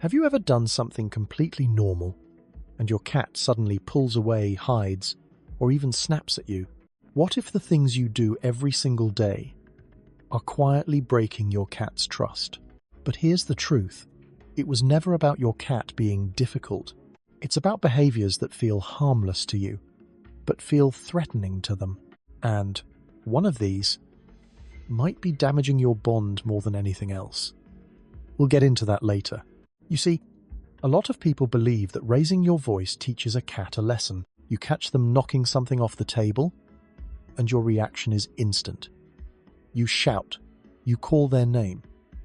Have you ever done something completely normal and your cat suddenly pulls away, hides, or even snaps at you? What if the things you do every single day are quietly breaking your cat's trust? But here's the truth. It was never about your cat being difficult. It's about behaviors that feel harmless to you, but feel threatening to them. And one of these might be damaging your bond more than anything else. We'll get into that later. You see, a lot of people believe that raising your voice teaches a cat a lesson. You catch them knocking something off the table, and your reaction is instant. You shout, you call their name,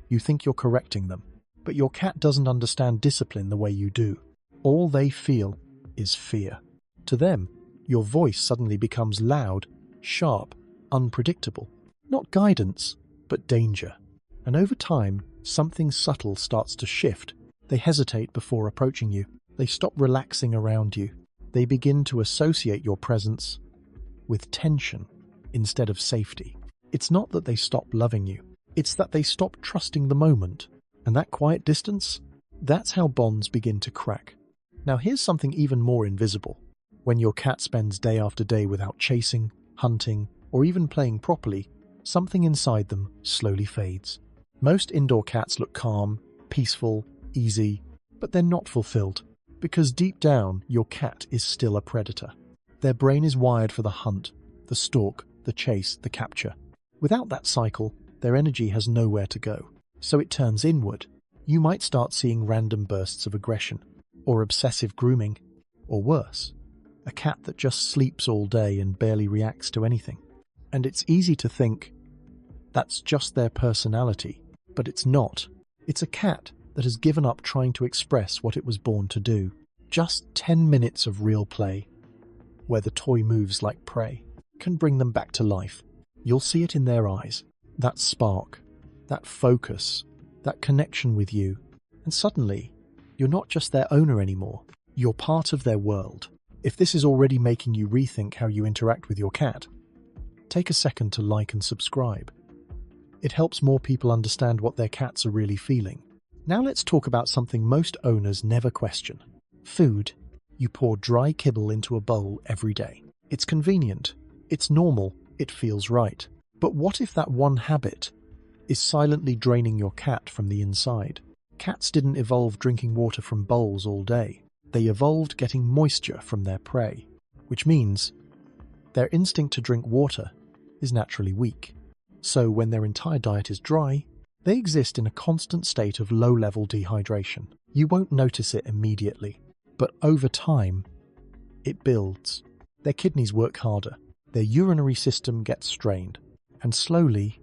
you think you're correcting them, but your cat doesn't understand discipline the way you do. All they feel is fear. To them, your voice suddenly becomes loud, sharp, unpredictable. Not guidance, but danger. And over time, something subtle starts to shift. They hesitate before approaching you. They stop relaxing around you. They begin to associate your presence with tension instead of safety. It's not that they stop loving you. It's that they stop trusting the moment. And that quiet distance, that's how bonds begin to crack. Now here's something even more invisible. When your cat spends day after day without chasing, hunting, or even playing properly, something inside them slowly fades. Most indoor cats look calm, peaceful, easy, but they're not fulfilled. Because deep down, your cat is still a predator. Their brain is wired for the hunt, the stalk, the chase, the capture. Without that cycle, their energy has nowhere to go. So it turns inward. You might start seeing random bursts of aggression, or obsessive grooming, or worse, a cat that just sleeps all day and barely reacts to anything. And it's easy to think, that's just their personality. But it's not. It's a cat that has given up trying to express what it was born to do. Just 10 minutes of real play, where the toy moves like prey, can bring them back to life. You'll see it in their eyes. That spark, that focus, that connection with you. And suddenly, you're not just their owner anymore. You're part of their world. If this is already making you rethink how you interact with your cat, take a second to like and subscribe. It helps more people understand what their cats are really feeling. Now let's talk about something most owners never question. Food. You pour dry kibble into a bowl every day. It's convenient. It's normal. It feels right. But what if that one habit is silently draining your cat from the inside? Cats didn't evolve drinking water from bowls all day. They evolved getting moisture from their prey, which means their instinct to drink water is naturally weak. So when their entire diet is dry, they exist in a constant state of low-level dehydration. You won't notice it immediately, but over time, it builds. Their kidneys work harder, their urinary system gets strained, and slowly,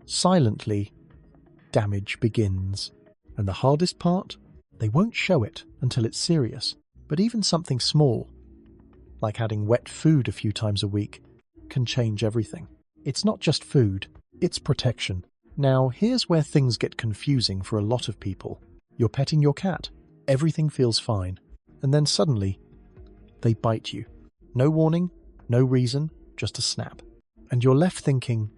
silently, damage begins. And the hardest part? They won't show it until it's serious. But even something small, like adding wet food a few times a week, can change everything. It's not just food, it's protection. Now, here's where things get confusing for a lot of people. You're petting your cat, everything feels fine, and then suddenly, they bite you. No warning, no reason, just a snap. And you're left thinking,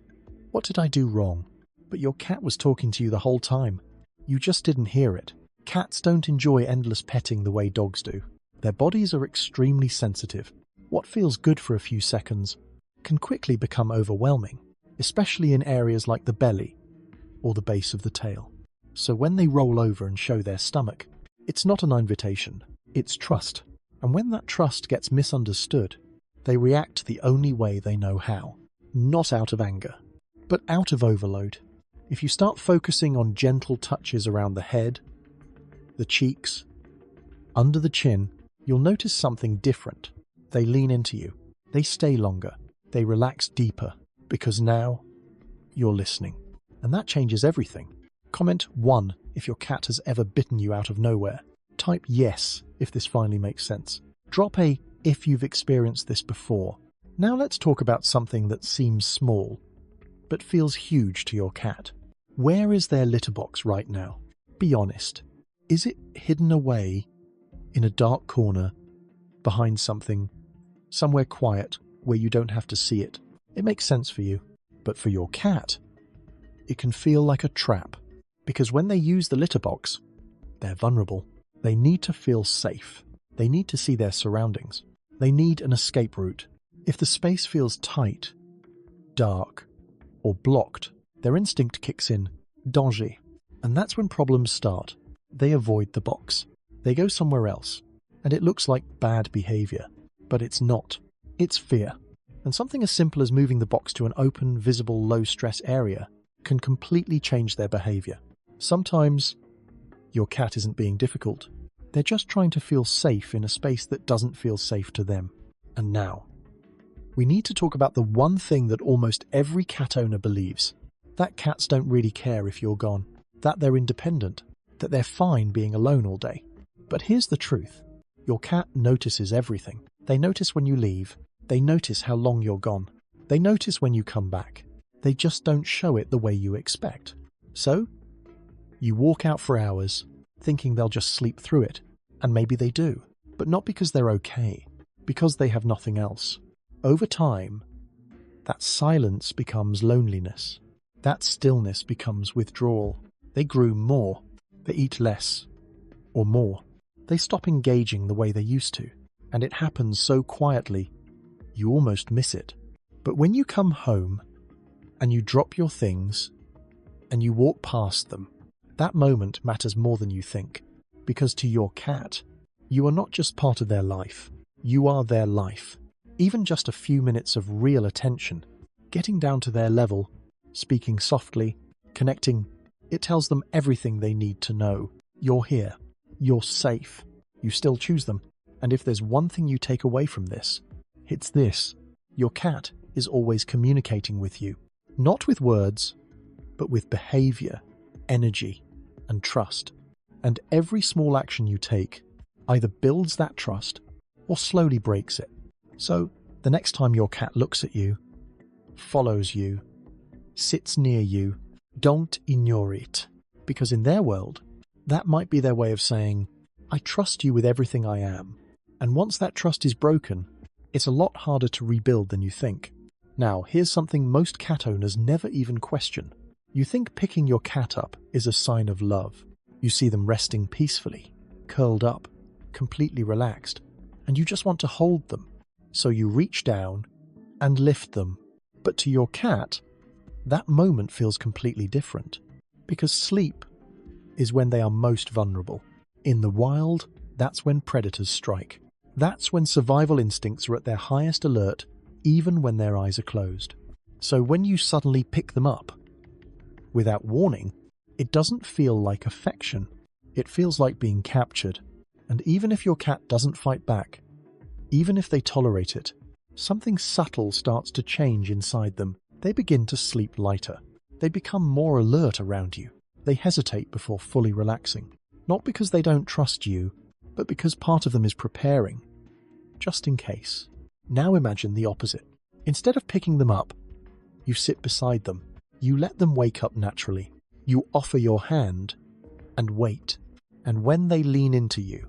what did I do wrong? But your cat was talking to you the whole time. You just didn't hear it. Cats don't enjoy endless petting the way dogs do. Their bodies are extremely sensitive. What feels good for a few seconds can quickly become overwhelming, especially in areas like the belly or the base of the tail. So when they roll over and show their stomach, it's not an invitation, it's trust. And when that trust gets misunderstood, they react the only way they know how. Not out of anger, but out of overload. If you start focusing on gentle touches around the head, the cheeks, under the chin, you'll notice something different. They lean into you. They stay longer. They relax deeper, because now you're listening. And that changes everything. Comment 1 if your cat has ever bitten you out of nowhere. Type yes if this finally makes sense. Drop a if you've experienced this before. Now let's talk about something that seems small, but feels huge to your cat. Where is their litter box right now? Be honest. Is it hidden away in a dark corner, behind something, somewhere quiet where you don't have to see it? It makes sense for you, but for your cat, it can feel like a trap. Because when they use the litter box, They're vulnerable. They need to feel safe. They need to see their surroundings. They need an escape route. If the space feels tight, dark, or blocked, their instinct kicks in, danger. And that's when problems start. They avoid the box. They go somewhere else. And it looks like bad behavior. But it's not. It's fear. And something as simple as moving the box to an open, visible, low-stress area can completely change their behavior. Sometimes your cat isn't being difficult. They're just trying to feel safe in a space that doesn't feel safe to them. And now, we need to talk about the one thing that almost every cat owner believes. That cats don't really care if you're gone. That they're independent. That they're fine being alone all day. But here's the truth. Your cat notices everything. They notice when you leave. They notice how long you're gone. They notice when you come back. They just don't show it the way you expect. So, you walk out for hours, thinking they'll just sleep through it. And maybe they do. But not because they're okay. Because they have nothing else. Over time, that silence becomes loneliness. That stillness becomes withdrawal. They groom more. They eat less. Or more. They stop engaging the way they used to. And it happens so quietly, you almost miss it. But when you come home, and you drop your things, and you walk past them, that moment matters more than you think. Because to your cat, you are not just part of their life. You are their life. Even just a few minutes of real attention, getting down to their level, speaking softly, connecting, it tells them everything they need to know. You're here. You're safe. You still choose them. And if there's one thing you take away from this, it's this. Your cat is always communicating with you. Not with words, but with behavior, energy, and trust. And every small action you take either builds that trust or slowly breaks it. So, the next time your cat looks at you, follows you, sits near you, don't ignore it. Because in their world, that might be their way of saying, I trust you with everything I am. And once that trust is broken, it's a lot harder to rebuild than you think. Now, here's something most cat owners never even question. You think picking your cat up is a sign of love. You see them resting peacefully, curled up, completely relaxed, and you just want to hold them. So you reach down and lift them. But to your cat, that moment feels completely different. Because sleep is when they are most vulnerable. In the wild, that's when predators strike. That's when survival instincts are at their highest alert, even when their eyes are closed. So when you suddenly pick them up, without warning, it doesn't feel like affection. It feels like being captured. And even if your cat doesn't fight back, even if they tolerate it, something subtle starts to change inside them. They begin to sleep lighter. They become more alert around you. They hesitate before fully relaxing. Not because they don't trust you, but because part of them is preparing, just in case. Now imagine the opposite. Instead of picking them up, you sit beside them. You let them wake up naturally. You offer your hand and wait. And when they lean into you,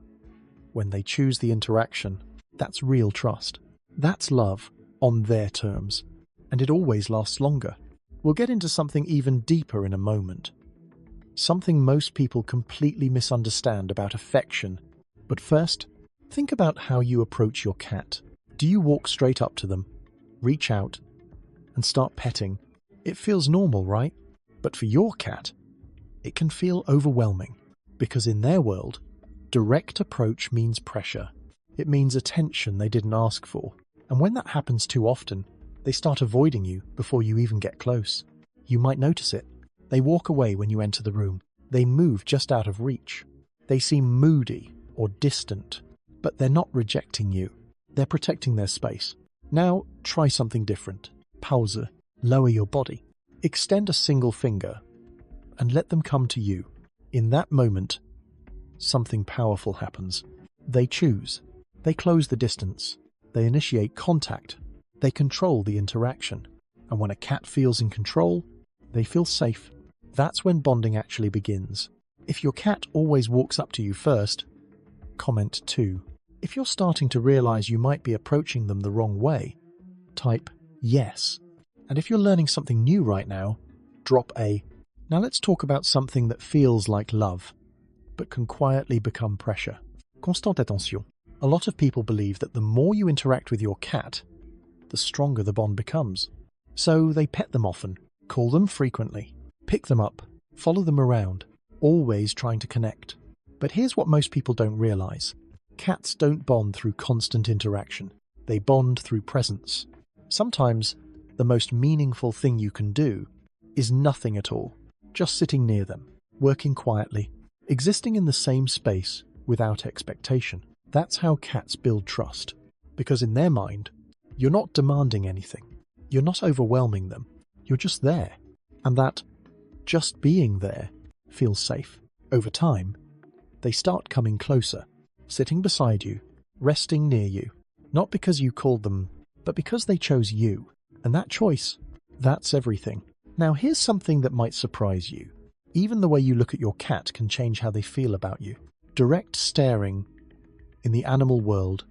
when they choose the interaction, that's real trust. That's love on their terms. And it always lasts longer. We'll get into something even deeper in a moment. Something most people completely misunderstand about affection. But first, think about how you approach your cat. Do you walk straight up to them, reach out, and start petting? It feels normal, right? But for your cat, it can feel overwhelming. Because in their world, direct approach means pressure. It means attention they didn't ask for. And when that happens too often, they start avoiding you before you even get close. You might notice it. They walk away when you enter the room. They move just out of reach. They seem moody or distant, but they're not rejecting you. They're protecting their space. Now, try something different. Pause. Lower your body. Extend a single finger and let them come to you. In that moment, something powerful happens. They choose. They close the distance. They initiate contact. They control the interaction. And when a cat feels in control, they feel safe. That's when bonding actually begins. If your cat always walks up to you first, comment 2. If you're starting to realize you might be approaching them the wrong way, type yes. And if you're learning something new right now, drop a. Now let's talk about something that feels like love. but can quietly become pressure. Constante attention. A lot of people believe that the more you interact with your cat, the stronger the bond becomes. So they pet them often, call them frequently, pick them up, follow them around, always trying to connect. But here's what most people don't realize. Cats don't bond through constant interaction. They bond through presence. Sometimes, the most meaningful thing you can do is nothing at all. Just sitting near them, working quietly, existing in the same space without expectation. That's how cats build trust. Because in their mind, you're not demanding anything. You're not overwhelming them. You're just there. And that just being there feels safe. Over time, they start coming closer, sitting beside you, resting near you. Not because you called them, but because they chose you. And that choice, that's everything. Now here's something that might surprise you. Even the way you look at your cat can change how they feel about you. Direct staring in the animal world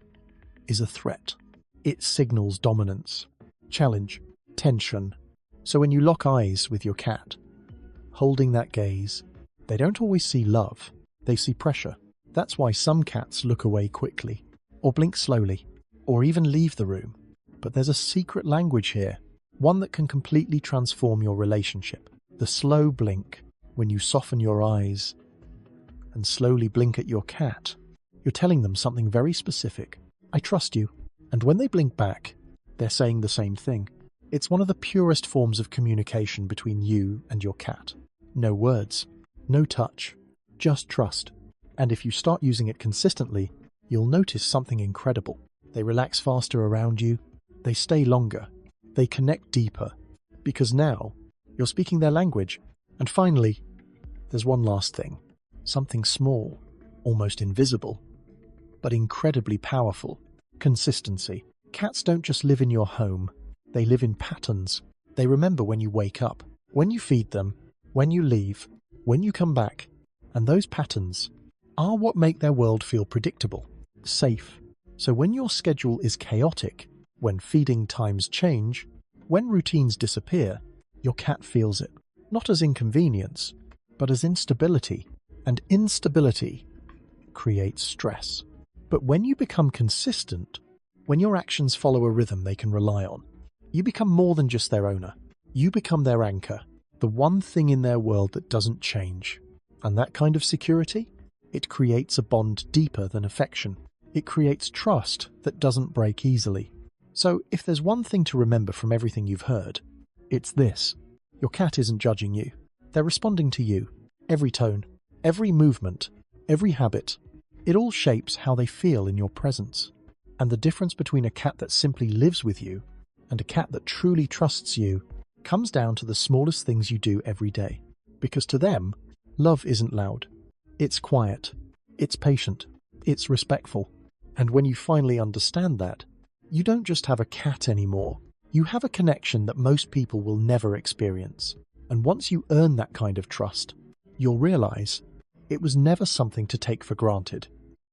is a threat. It signals dominance, challenge, tension. So when you lock eyes with your cat, holding that gaze, they don't always see love, they see pressure. That's why some cats look away quickly, or blink slowly, or even leave the room. But there's a secret language here, one that can completely transform your relationship. The slow blink, when you soften your eyes and slowly blink at your cat, you're telling them something very specific. I trust you. And when they blink back, they're saying the same thing. It's one of the purest forms of communication between you and your cat. No words, no touch, just trust. And if you start using it consistently, you'll notice something incredible. They relax faster around you, they stay longer, they connect deeper, because now you're speaking their language. And finally, there's one last thing. Something small, almost invisible, but incredibly powerful. Consistency. Cats don't just live in your home, they live in patterns. They remember when you wake up, when you feed them, when you leave, when you come back. And those patterns are what make their world feel predictable, safe. So when your schedule is chaotic, when feeding times change, when routines disappear, your cat feels it. Not as inconvenience, but as instability. And instability creates stress. But when you become consistent, when your actions follow a rhythm they can rely on, you become more than just their owner. You become their anchor, the one thing in their world that doesn't change. And that kind of security? It creates a bond deeper than affection. It creates trust that doesn't break easily. So if there's one thing to remember from everything you've heard, it's this. Your cat isn't judging you. They're responding to you. Every tone, every movement, every habit, it all shapes how they feel in your presence. And the difference between a cat that simply lives with you and a cat that truly trusts you comes down to the smallest things you do every day. Because to them, love isn't loud. It's quiet. It's patient. It's respectful. And when you finally understand that, you don't just have a cat anymore. You have a connection that most people will never experience. And once you earn that kind of trust, you'll realize it was never something to take for granted.